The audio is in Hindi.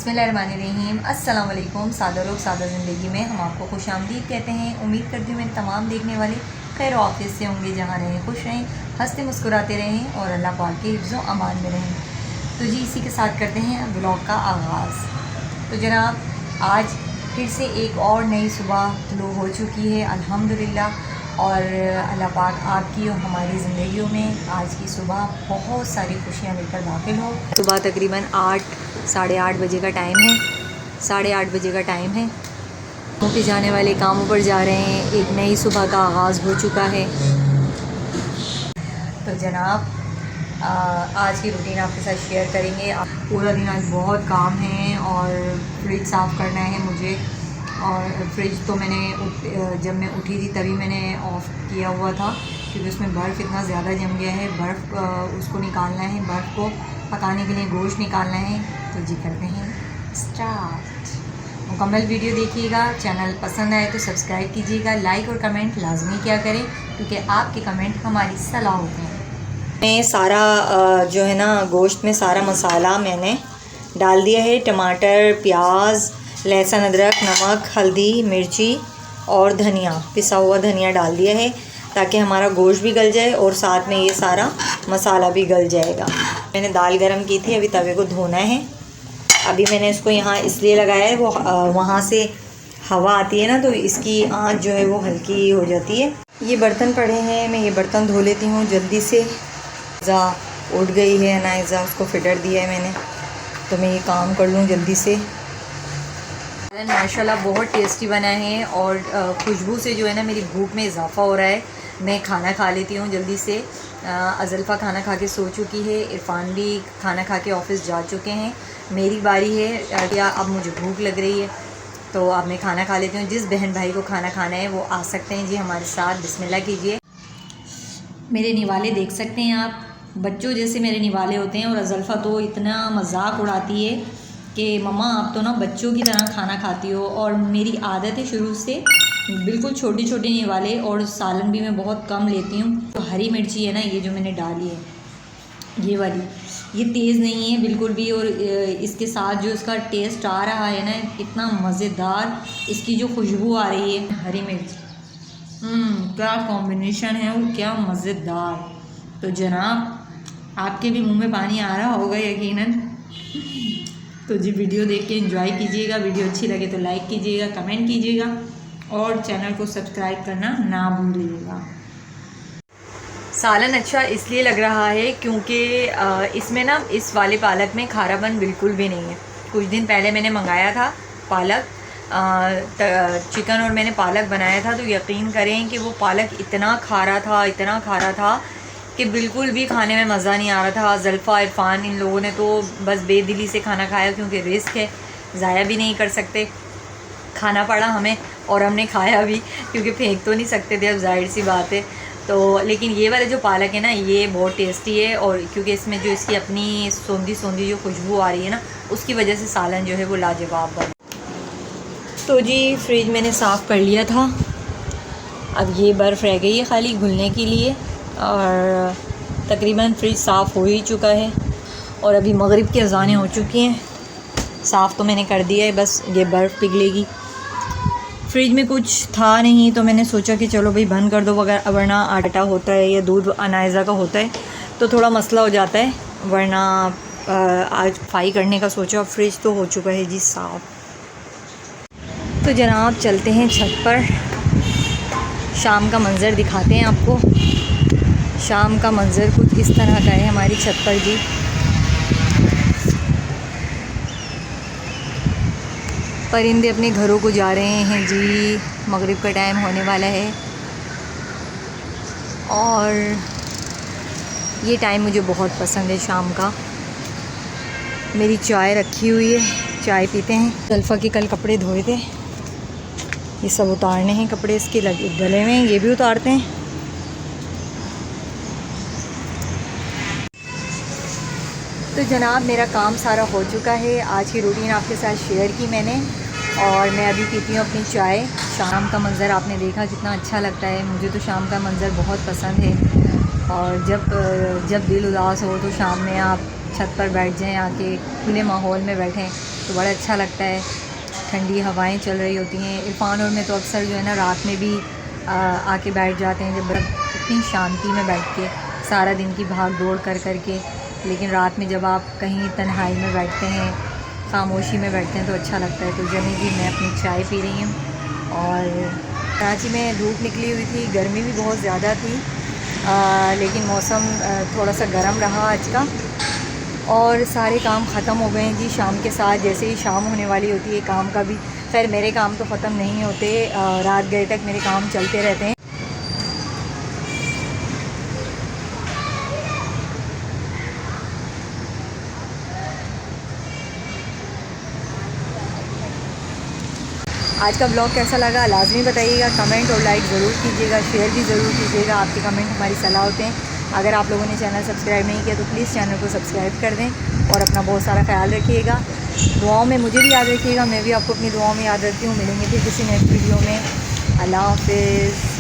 बिस्मिल्लाहिर्रहमानिर्रहीम। अस्सलाम वालेकुम। सादा लोग सादा ज़िंदगी में हम आपको खुशामदीद कहते हैं। उम्मीद करती हूँ मेरे तमाम देखने वाले खैर ऑफिस से होंगे, जहाँ रहें खुश रहें, हंसते मुस्कुराते रहें और अल्लाह पाक के हिफ्ज़ व अमान में रहें। तो जी इसी के साथ करते हैं ब्लॉग का आगाज़। तो जनाब आज फिर से एक और नई सुबह तुलू हो चुकी है अल्हम्दुलिल्लाह। और अल्लाह पाक आपकी और हमारी ज़िंदगियों में आज की सुबह बहुत सारी खुशियाँ लेकर दाखिल हो। सुबह तकरीबन 8 साढ़े 8 बजे का टाइम है, 8:30 बजे का टाइम है। कामों पे जाने वाले कामों पर जा रहे हैं, एक नई सुबह का आगाज़ हो चुका है। तो जनाब आज की रूटीन आपके साथ शेयर करेंगे। पूरा दिन आज बहुत काम है और फ्रिज साफ़ करना है मुझे। और फ्रिज तो मैंने जब मैं उठी थी तभी मैंने ऑफ़ किया हुआ था, क्योंकि उसमें बर्फ़ इतना ज़्यादा जम गया है। बर्फ़ उसको निकालना है, बर्फ़ को पकाने के लिए गोश्त निकालना है। तो जी करते हैं स्टार्ट। मुकम्मल वीडियो देखिएगा। चैनल पसंद आए तो सब्सक्राइब कीजिएगा, लाइक और कमेंट लाजमी क्या करें, क्योंकि आपके कमेंट हमारी सलाह होते हैं। मैं सारा जो है ना गोश्त में सारा मसाला मैंने डाल दिया है। टमाटर, प्याज, लहसुन, अदरक, नमक, हल्दी, मिर्ची और धनिया, पिसा हुआ धनिया डाल दिया है, ताकि हमारा गोश्त भी गल जाए और साथ में ये सारा मसाला भी गल जाएगा। मैंने दाल गरम की थी, अभी तवे को धोना है। अभी मैंने इसको यहाँ इसलिए लगाया है, वो वहाँ से हवा आती है ना, तो इसकी आँच जो है वो हल्की हो जाती है। ये बर्तन पड़े हैं, मैं ये बर्तन धो लेती हूँ जल्दी से। ज़ा उठ गई है नाइज़ा, उसको फिटर दिया है मैंने, तो मैं ये काम कर लूँ जल्दी से। माशाल्लाह बहुत टेस्टी बना है और खुशबू से जो है ना मेरी भूख में इजाफ़ा हो रहा है। मैं खाना खा लेती हूँ जल्दी से। अज़ल्फ़ा खाना खा के सो चुकी है, इरफान भी खाना खा के ऑफ़िस जा चुके हैं। मेरी बारी है, या अब मुझे भूख लग रही है, तो अब मैं खाना खा लेती हूँ। जिस बहन भाई को खाना खाना है वो आ सकते हैं जी हमारे साथ। बिस्मिल्लाह कीजिए। मेरे निवाले देख सकते हैं आप, बच्चों जैसे मेरे निवाले होते हैं। और अज़ल्फ़ा तो इतना मजाक उड़ाती है कि मम्मा आप तो ना बच्चों की तरह खाना खाती हो। और मेरी आदत है शुरू से बिल्कुल छोटे छोटे निवाले, और सालन भी मैं बहुत कम लेती हूँ। तो हरी मिर्ची है ना, ये जो मैंने डाली है ये वाली, ये तेज़ नहीं है बिल्कुल भी। और इसके साथ जो इसका टेस्ट आ रहा है ना, इतना मज़ेदार इसकी जो खुशबू आ रही है, हरी मिर्च, क्या कॉम्बिनेशन है और क्या मज़ेदार। तो जनाब आपके भी मुंह में पानी आ रहा होगा यकीनन। तो जी वीडियो देख के एंजॉय कीजिएगा। वीडियो अच्छी लगे तो लाइक कीजिएगा, कमेंट कीजिएगा और चैनल को सब्सक्राइब करना ना भूलिएगा। सालन अच्छा इसलिए लग रहा है क्योंकि इसमें ना इस वाले पालक में खारापन बिल्कुल भी नहीं है। कुछ दिन पहले मैंने मंगाया था पालक, चिकन और मैंने पालक बनाया था, तो यकीन करें कि वो पालक इतना खारा था कि बिल्कुल भी खाने में मज़ा नहीं आ रहा था। ज़ल्फ़ा, इरफान, इन लोगों ने तो बस बेदिली से खाना खाया, क्योंकि रिस्क है, ज़ाया भी नहीं कर सकते, खाना पड़ा हमें और हमने खाया भी, क्योंकि फेंक तो नहीं सकते थे, अब जाहिर सी बात है। तो लेकिन ये वाले जो पालक है ना, ये बहुत टेस्टी है। और क्योंकि इसमें जो इसकी अपनी सौंधी जो खुशबू आ रही है ना, उसकी वजह से सालन जो है वो लाजवाब बना। तो जी फ्रिज मैंने साफ़ कर लिया था, अब ये बर्फ़ रह गई है खाली घुलने के लिए, और तकरीबन फ्रिज साफ़ हो ही चुका है। और अभी मगरिब की अज़ानें हो चुकी हैं। साफ़ तो मैंने कर दिया है, बस ये बर्फ़ पिघलेगी। फ्रिज में कुछ था नहीं, तो मैंने सोचा कि चलो भाई बंद कर दो, वरना आटा होता है या दूध अनाइज़ा का होता है तो थोड़ा मसला हो जाता है, वरना आज फ्राई करने का सोचा। फ्रिज तो हो चुका है जी साफ़। तो जनाब चलते हैं छत पर, शाम का मंज़र दिखाते हैं आपको। शाम का मंज़र कुछ इस तरह का है हमारी छत पर जी। परिंदे अपने घरों को जा रहे हैं जी, मगरिब का टाइम होने वाला है। और ये टाइम मुझे बहुत पसंद है शाम का। मेरी चाय रखी हुई है, चाय पीते हैं। ज़ल्फ़ा के कल कपड़े धोए थे, ये सब उतारने हैं कपड़े, इसके गले में ये भी उतारते हैं। तो जनाब मेरा काम सारा हो चुका है, आज की रूटीन आपके साथ शेयर की मैंने, और मैं अभी पीती हूँ अपनी चाय। शाम का मंज़र आपने देखा कितना अच्छा लगता है, मुझे तो शाम का मंज़र बहुत पसंद है। और जब दिल उदास हो तो शाम में आप छत पर बैठ जाएं, आके खुले माहौल में बैठें, तो बड़ा अच्छा लगता है। ठंडी हवाएं चल रही होती हैं। इरफान और मैं तो अक्सर जो है ना रात में भी आके बैठ जाते हैं, जब इतनी शांति में बैठ के सारा दिन की भाग दौड़ कर के, लेकिन रात में जब आप कहीं तन्हाई में बैठते हैं, खामोशी में बैठते हैं तो अच्छा लगता है। तो जनी भी मैं अपनी चाय पी रही हूँ और कराची में धूप निकली हुई थी, गर्मी भी बहुत ज़्यादा थी, लेकिन मौसम थोड़ा सा गर्म रहा आज का और सारे काम ख़त्म हो गए हैं जी। शाम के साथ जैसे ही शाम होने वाली होती है, काम का भी खैर मेरे काम तो ख़त्म नहीं होते, रात गए तक मेरे काम चलते रहते हैं। आज का ब्लॉग कैसा लगा लाजमी बताइएगा, कमेंट और लाइक ज़रूर कीजिएगा, शेयर भी ज़रूर कीजिएगा। आपके कमेंट हमारी सलाह होते हैं। अगर आप लोगों ने चैनल सब्सक्राइब नहीं किया तो प्लीज़ चैनल को सब्सक्राइब कर दें और अपना बहुत सारा ख्याल रखिएगा। दुआओं में मुझे भी याद रखिएगा, मैं भी आपको अपनी दुआओं में याद रखती हूँ। मिलेंगे फिर किसी नेक्स्ट वीडियो में। अल्लाह हाफ़िज़।